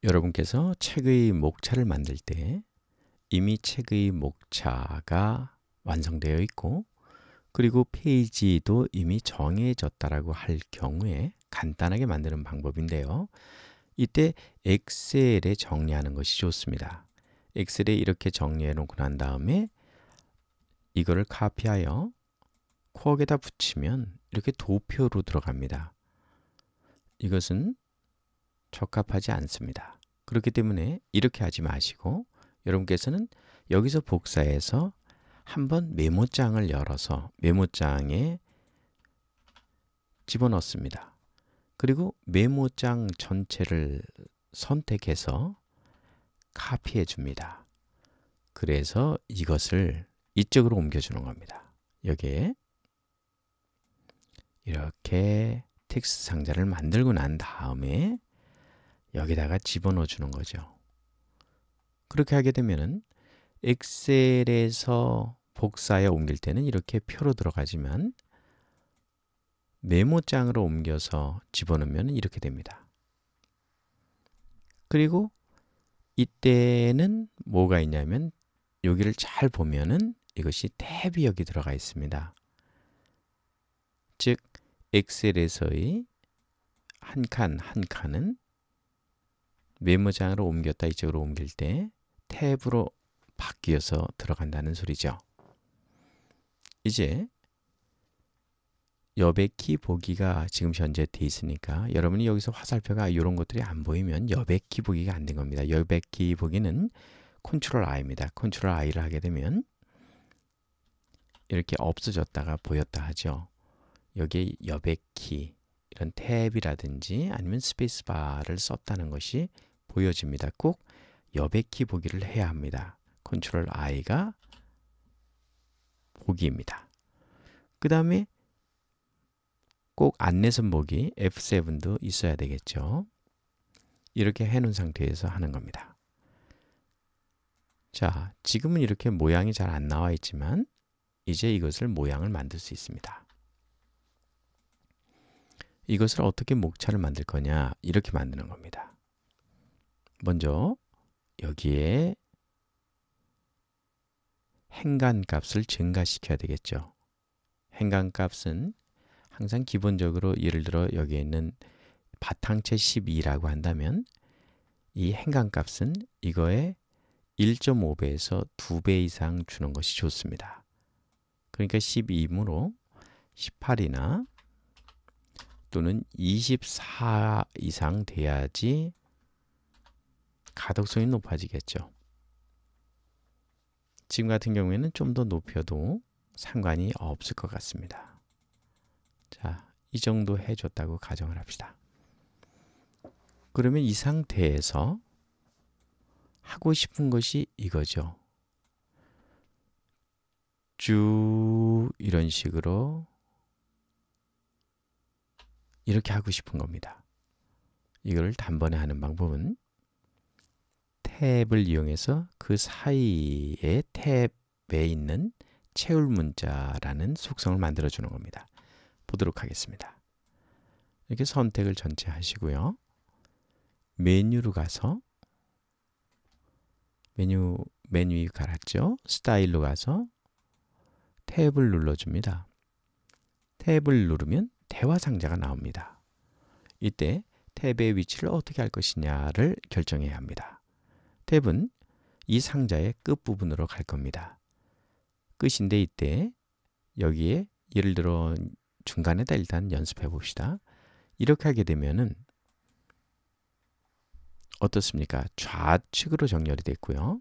여러분께서 책의 목차를 만들 때 이미 책의 목차가 완성되어 있고 그리고 페이지도 이미 정해졌다라고 할 경우에 간단하게 만드는 방법인데요. 이때 엑셀에 정리하는 것이 좋습니다. 엑셀에 이렇게 정리해 놓고 난 다음에 이거를 카피하여 쿼에다 붙이면 이렇게 도표로 들어갑니다. 이것은 적합하지 않습니다. 그렇기 때문에 이렇게 하지 마시고 여러분께서는 여기서 복사해서 한번 메모장을 열어서 메모장에 집어넣습니다. 그리고 메모장 전체를 선택해서 카피해 줍니다. 그래서 이것을 이쪽으로 옮겨주는 겁니다. 여기에 이렇게 텍스트 상자를 만들고 난 다음에 여기다가 집어넣어 주는 거죠. 그렇게 하게 되면은 엑셀에서 복사해 옮길 때는 이렇게 표로 들어가지만 메모장으로 옮겨서 집어넣으면 이렇게 됩니다. 그리고 이때는 뭐가 있냐면 여기를 잘 보면은 이것이 탭이 여기 들어가 있습니다. 즉 엑셀에서의 한 칸 한 칸은 메모장으로 옮겼다 이쪽으로 옮길 때 탭으로 바뀌어서 들어간다는 소리죠. 이제 여백키 보기가 지금 현재 돼 있으니까 여러분이 여기서 화살표가 이런 것들이 안 보이면 여백키 보기가 안 된 겁니다. 여백키 보기는 컨트롤 I입니다. 컨트롤 I를 하게 되면 이렇게 없어졌다가 보였다 하죠. 여기에 여백키 이런 탭이라든지 아니면 스페이스바를 썼다는 것이 보여집니다. 꼭 여백키 보기를 해야 합니다. 컨트롤 I가 보기입니다. 그 다음에 꼭 안내선 보기 F7도 있어야 되겠죠. 이렇게 해놓은 상태에서 하는 겁니다. 자, 지금은 이렇게 모양이 잘 안 나와 있지만 이제 이것을 모양을 만들 수 있습니다. 이것을 어떻게 목차를 만들 거냐 이렇게 만드는 겁니다. 먼저 여기에 행간 값을 증가시켜야 되겠죠. 행간 값은 항상 기본적으로 예를 들어 여기에 있는 바탕체 12라고 한다면 이 행간 값은 이거의 1.5배에서 2배 이상 주는 것이 좋습니다. 그러니까 12이므로 18이나 또는 24 이상 돼야지 가독성이 높아지겠죠. 지금 같은 경우에는 좀 더 높여도 상관이 없을 것 같습니다. 자, 이 정도 해줬다고 가정을 합시다. 그러면 이 상태에서 하고 싶은 것이 이거죠. 쭉 이런 식으로 이렇게 하고 싶은 겁니다. 이걸 단번에 하는 방법은 탭을 이용해서 그 사이에 탭에 있는 채울 문자라는 속성을 만들어 주는 겁니다. 보도록 하겠습니다. 이렇게 선택을 전체 하시고요. 메뉴로 가서 메뉴 위 갈았죠. 스타일로 가서 탭을 눌러줍니다. 탭을 누르면 대화 상자가 나옵니다. 이때 탭의 위치를 어떻게 할 것이냐를 결정해야 합니다. 탭은 이 상자의 끝부분으로 갈 겁니다. 끝인데 이때 여기에 예를 들어 중간에다 일단 연습해 봅시다. 이렇게 하게 되면은 어떻습니까? 좌측으로 정렬이 됐고요.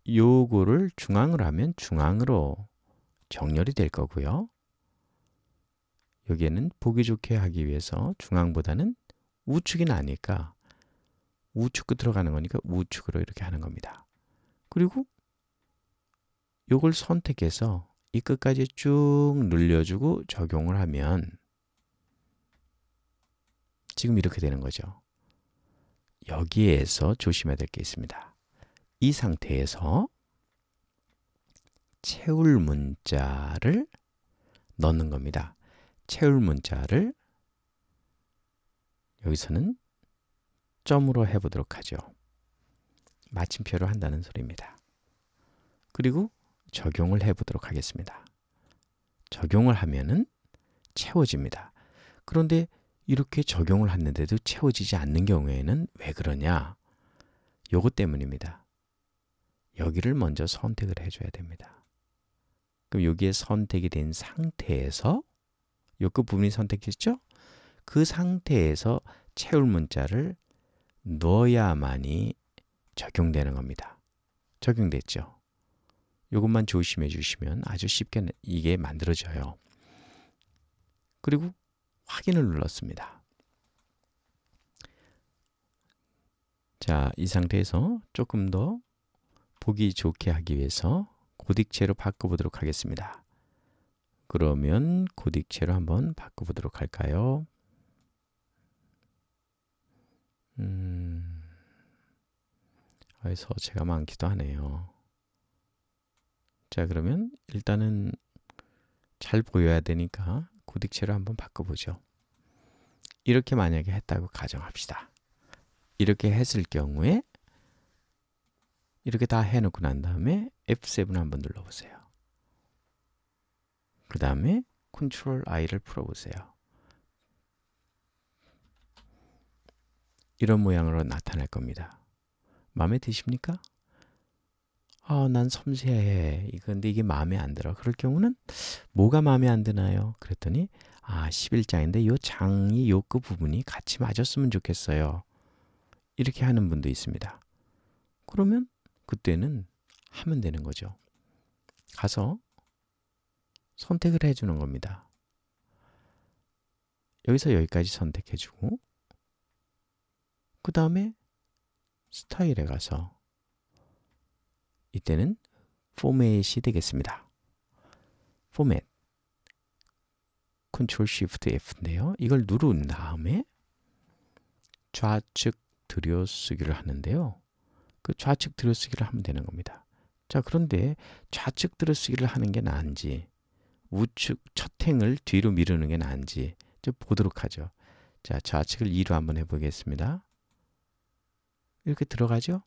요거를 중앙으로 하면 중앙으로 정렬이 될 거고요. 여기에는 보기 좋게 하기 위해서 중앙보다는 우측이 나니까 우측 끝으로 가는 거니까 우측으로 이렇게 하는 겁니다. 그리고 요걸 선택해서 이 끝까지 쭉 늘려주고 적용을 하면 지금 이렇게 되는 거죠. 여기에서 조심해야 될 게 있습니다. 이 상태에서 채울 문자를 넣는 겁니다. 채울 문자를 여기서는 점으로 해보도록 하죠. 마침표로 한다는 소리입니다. 그리고 적용을 해보도록 하겠습니다. 적용을 하면은 채워집니다. 그런데 이렇게 적용을 했는데도 채워지지 않는 경우에는 왜 그러냐? 요것 때문입니다. 여기를 먼저 선택을 해줘야 됩니다. 그럼 여기에 선택이 된 상태에서 요 끝 부분이 선택했죠? 그 상태에서 채울 문자를 넣어야만이 적용되는 겁니다. 적용됐죠? 이것만 조심해 주시면 아주 쉽게 이게 만들어져요. 그리고 확인을 눌렀습니다. 자, 이 상태에서 조금 더 보기 좋게 하기 위해서 고딕체로 바꿔보도록 하겠습니다. 그러면 고딕체로 한번 바꿔보도록 할까요? 서체가 많기도 하네요. 자, 그러면 일단은 잘 보여야 되니까 고딕체로 한번 바꿔보죠. 이렇게 만약에 했다고 가정합시다. 이렇게 했을 경우에 이렇게 다 해놓고 난 다음에 F7 한번 눌러보세요. 그 다음에 Ctrl I를 풀어보세요. 이런 모양으로 나타날 겁니다. 마음에 드십니까? 난 섬세해. 근데 이게 마음에 안 들어. 그럴 경우는 뭐가 마음에 안 드나요? 그랬더니 11장인데 요 장이 요 끝 부분이 같이 맞았으면 좋겠어요. 이렇게 하는 분도 있습니다. 그러면 그때는 하면 되는 거죠. 가서 선택을 해주는 겁니다. 여기서 여기까지 선택해주고 그 다음에 스타일에 가서 이때는 포맷이 되겠습니다. 포맷 Ctrl Shift F인데요. 이걸 누른 다음에 좌측 들여쓰기를 하는데요. 그 좌측 들여쓰기를 하면 되는 겁니다. 자, 그런데 좌측 들여쓰기를 하는 게 나은지 우측 첫 행을 뒤로 미루는 게 나은지 좀 보도록 하죠. 자, 좌측을 2로 한번 해보겠습니다. 이렇게 들어가죠?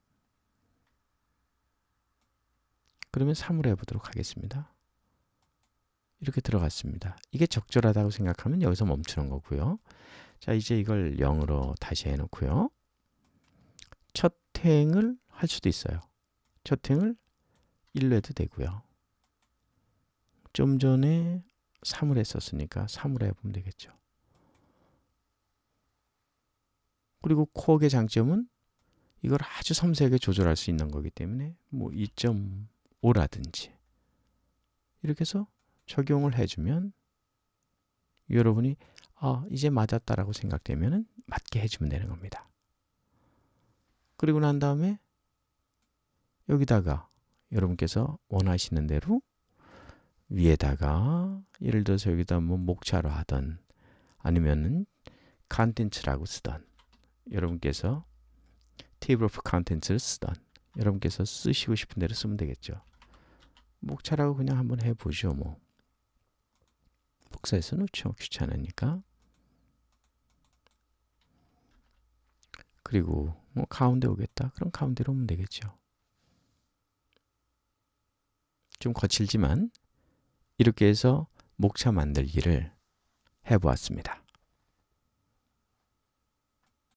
그러면 3으로 해보도록 하겠습니다. 이렇게 들어갔습니다. 이게 적절하다고 생각하면 여기서 멈추는 거고요. 자, 이제 이걸 0으로 다시 해놓고요. 첫 행을 할 수도 있어요. 첫 행을 1로 해도 되고요. 좀 전에 3을 했었으니까 3으로 해보면 되겠죠. 그리고 코어의 장점은 이걸 아주 섬세하게 조절할 수 있는 거기 때문에 뭐 2.5라든지 이렇게 해서 적용을 해주면 여러분이 이제 맞았다라고 생각되면 맞게 해주면 되는 겁니다. 그리고 난 다음에 여기다가 여러분께서 원하시는 대로 위에다가 예를 들어서 여기다 뭐 목차로 하던 아니면은 컨텐츠라고 쓰던 여러분께서 테이블 오브 컨텐츠를 쓰던 여러분께서 쓰시고 싶은 대로 쓰면 되겠죠. 목차라고 그냥 한번 해보죠. 뭐 복사해서 놓죠. 귀찮으니까. 그리고 뭐 가운데 오겠다. 그럼 가운데로 오면 되겠죠. 좀 거칠지만 이렇게 해서 목차 만들기를 해보았습니다.